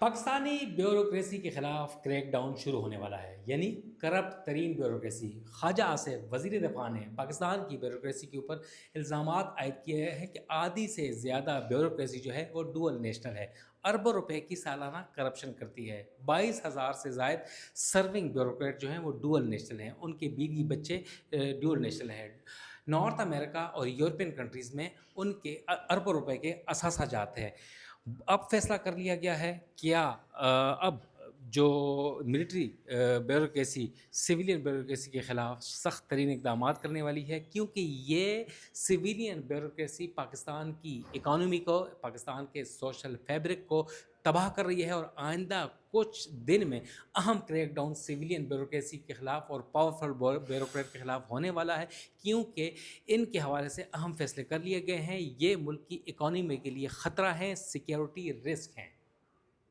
Pakistani bureaucracy کے خلاف crack down شروع ہونے والا ہے، یعنی کرپٹ ترین بیوروکریسی۔ خواجہ آصف وزیر دفاع نے پاکستان کی بیوروکریسی کے اوپر الزامات عائد کیے ہیں کہ آدھی سے زیادہ بیوروکریسی جو ہے وہ ڈول نیشنل ہے، اربوں روپے کی سالانہ کرپشن کرتی ہے۔ 22,000 سے زائد سرونگ بیوروکریٹ جو ہیں وہ ڈول نیشنل ہیں، ان کے بیوی بچے ڈول نیشنل ہیں۔ نارتھ امریکہ اور یورپین کنٹریز میں ان کے اربوں روپے کے اثاثہ جات ہیں۔ اب فیصلہ کر لیا گیا ہے کیا اب جو ملٹری بیوروکریسی سویلین بیوروکریسی کے خلاف سخت ترین اقدامات کرنے والی ہے، کیونکہ یہ سویلین بیوروکریسی پاکستان کی اکانومی کو، پاکستان کے سوشل فیبرک کو تباہ کر رہی ہے، اور آئندہ کچھ دن میں اہم کریک ڈاؤن سویلین بیوروکریسی کے خلاف اور پاورفل بیوروکریٹ کے خلاف ہونے والا ہے، کیونکہ ان کے حوالے سے اہم فیصلے کر لیے گئے ہیں۔ یہ ملک کی اکانومی کے لیے خطرہ ہیں، سیکیورٹی رسک ہیں۔